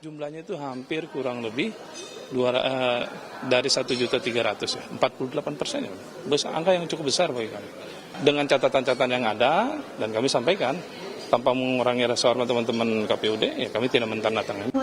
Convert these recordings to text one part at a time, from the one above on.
Jumlahnya itu hampir kurang lebih dari 1.300.000 ya, 48% ya. Angka yang cukup besar bagi kami. Dengan catatan-catatan yang ada dan kami sampaikan tanpa mengurangi rasa hormat teman-teman KPUD, ya kami tidak mentandatangani.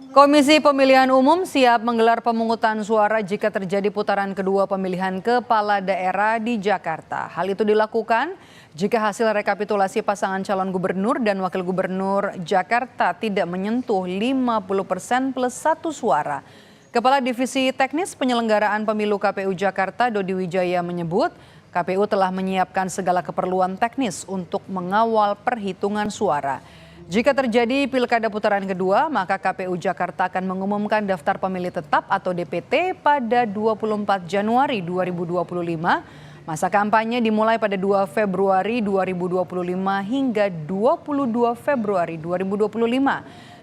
Komisi Pemilihan Umum siap menggelar pemungutan suara jika terjadi putaran kedua pemilihan kepala daerah di Jakarta. Hal itu dilakukan jika hasil rekapitulasi pasangan calon gubernur dan wakil gubernur Jakarta tidak menyentuh 50% plus 1 suara. Kepala Divisi Teknis Penyelenggaraan Pemilu KPU Jakarta, Dodi Wijaya menyebut, KPU telah menyiapkan segala keperluan teknis untuk mengawal perhitungan suara. Jika terjadi pilkada putaran kedua, maka KPU Jakarta akan mengumumkan daftar pemilih tetap atau DPT pada 24 Januari 2025. Masa kampanye dimulai pada 2 Februari 2025 hingga 22 Februari 2025.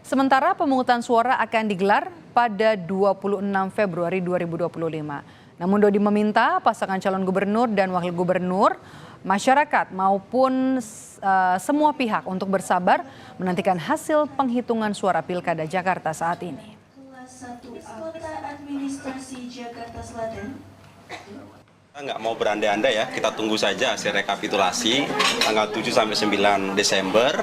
Sementara pemungutan suara akan digelar pada 26 Februari 2025. Namun Dodi meminta pasangan calon gubernur dan wakil gubernur, masyarakat maupun semua pihak untuk bersabar menantikan hasil penghitungan suara Pilkada Jakarta saat ini. Kota Administrasi Jakarta Selatan. Kita nggak mau berandai-andai ya, kita tunggu saja hasil rekapitulasi tanggal 7 sampai 9 Desember.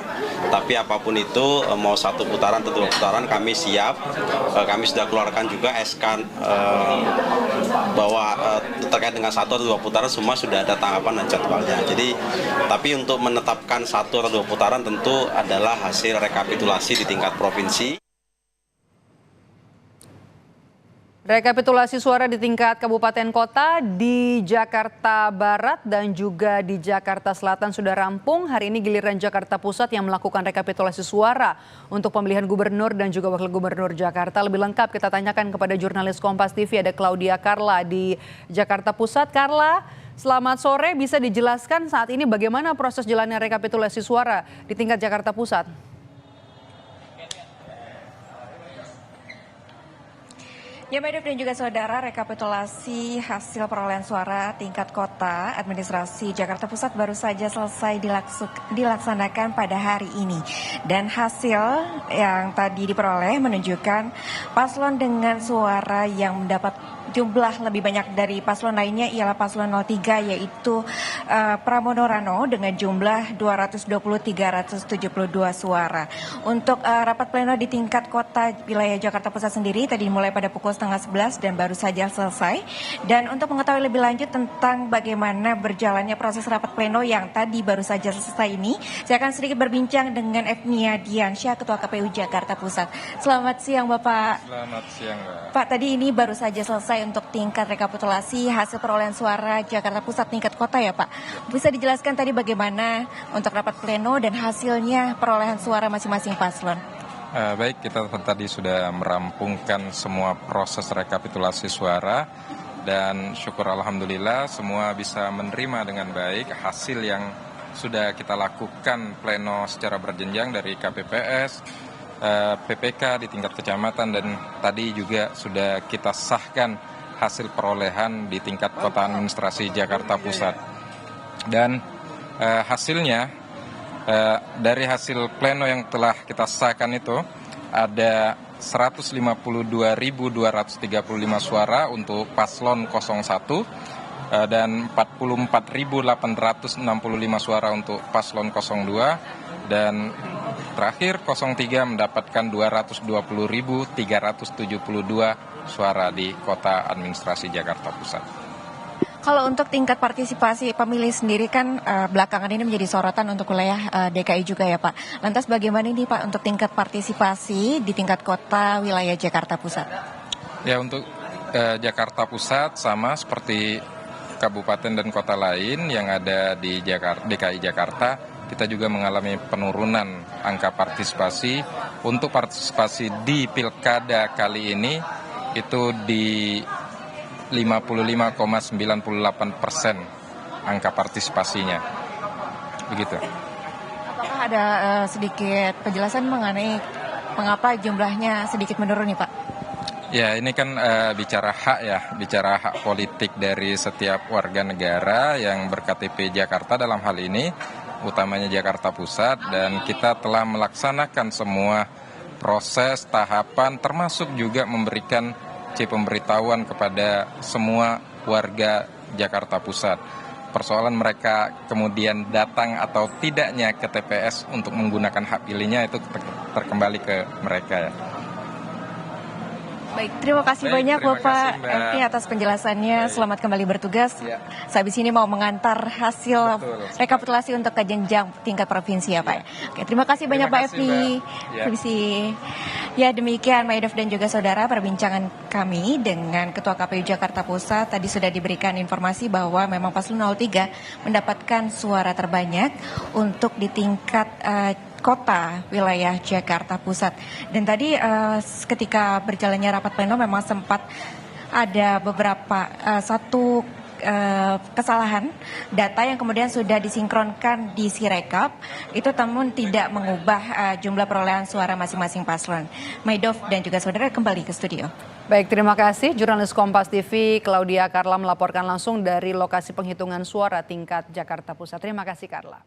Tapi apapun itu, mau 1 putaran atau 2 putaran kami siap. Kami sudah keluarkan juga SK bahwa terkait dengan 1 atau 2 putaran semua sudah ada tanggapan dan jadwalnya. Jadi, tapi untuk menetapkan 1 atau 2 putaran tentu adalah hasil rekapitulasi di tingkat provinsi. Rekapitulasi suara di tingkat kabupaten kota di Jakarta Barat dan juga di Jakarta Selatan sudah rampung. Hari ini giliran Jakarta Pusat yang melakukan rekapitulasi suara untuk pemilihan gubernur dan juga wakil gubernur Jakarta. Lebih lengkap kita tanyakan kepada jurnalis Kompas TV, ada Claudia Carla di Jakarta Pusat. Carla, selamat sore. Bisa dijelaskan saat ini bagaimana proses jalannya rekapitulasi suara di tingkat Jakarta Pusat? Ya, Mbak dan juga saudara, rekapitulasi hasil perolehan suara tingkat kota administrasi Jakarta Pusat baru saja selesai dilaksanakan pada hari ini. Dan hasil yang tadi diperoleh menunjukkan paslon dengan suara yang mendapat jumlah lebih banyak dari paslon lainnya ialah paslon 03 yaitu Pramono Rano dengan jumlah 220.372 suara. Untuk rapat pleno di tingkat kota wilayah Jakarta Pusat sendiri tadi dimulai pada pukul 10:30 dan baru saja selesai. Dan untuk mengetahui lebih lanjut tentang bagaimana berjalannya proses rapat pleno yang tadi baru saja selesai ini, saya akan sedikit berbincang dengan Efnia Diansyah, Ketua KPU Jakarta Pusat. Selamat siang Bapak. Selamat siang Mbak. Pak, tadi ini baru saja selesai untuk tingkat rekapitulasi hasil perolehan suara Jakarta Pusat tingkat kota ya Pak. Bisa dijelaskan tadi bagaimana untuk rapat pleno dan hasilnya perolehan suara masing-masing paslon? Baik, kita tadi sudah merampungkan semua proses rekapitulasi suara dan syukur alhamdulillah semua bisa menerima dengan baik hasil yang sudah kita lakukan pleno secara berjenjang dari KPPS, PPK di tingkat kecamatan dan tadi juga sudah kita sahkan hasil perolehan di tingkat kota administrasi Jakarta Pusat. Dan hasilnya dari hasil pleno yang telah kita sahkan itu ada 152.235 suara untuk paslon 01 dan 44.865 suara untuk paslon 02 dan terakhir 03 mendapatkan 220.372 suara di kota administrasi Jakarta Pusat. Kalau untuk tingkat partisipasi pemilih sendiri kan belakangan ini menjadi sorotan untuk wilayah DKI juga ya Pak. Lantas bagaimana ini Pak untuk tingkat partisipasi di tingkat kota wilayah Jakarta Pusat? Ya, untuk Jakarta Pusat sama seperti kabupaten dan kota lain yang ada di DKI Jakarta, kita juga mengalami penurunan angka partisipasi. Untuk partisipasi di pilkada kali ini itu di 55,98% angka partisipasinya. Begitu. Apakah ada sedikit penjelasan mengenai mengapa jumlahnya sedikit menurun nih Pak? Ya, ini kan bicara hak politik dari setiap warga negara yang berKTP Jakarta dalam hal ini, utamanya Jakarta Pusat, dan kita telah melaksanakan semua proses, tahapan, termasuk juga memberikan pemberitahuan kepada semua warga Jakarta Pusat. Persoalan mereka kemudian datang atau tidaknya ke TPS untuk menggunakan hak pilihnya itu terkembali ke mereka ya. Baik, terima kasih banyak terima Bapak kasih, Mbak. Eti atas penjelasannya. Selamat kembali bertugas. Ya. Sehabis ini mau mengantar hasil Betul. rekapitulasi untuk ke jenjang tingkat provinsi ya Pak. Oke, terima kasih banyak Terima Pak kasih, Evi. Mbak. Ya. Permisi. Ya demikian Maidov dan juga saudara perbincangan kami dengan Ketua KPU Jakarta Pusat. Tadi sudah diberikan informasi bahwa memang Paslon 03 mendapatkan suara terbanyak untuk di tingkat kota wilayah Jakarta Pusat. Dan tadi ketika berjalannya rapat pleno memang sempat ada beberapa kesalahan data yang kemudian sudah disinkronkan di Sirekap itu namun tidak mengubah jumlah perolehan suara masing-masing paslon. Maidov dan juga saudara kembali ke studio. Baik, terima kasih. Jurnalis Kompas TV Claudia Carla melaporkan langsung dari lokasi penghitungan suara tingkat Jakarta Pusat. Terima kasih Carla.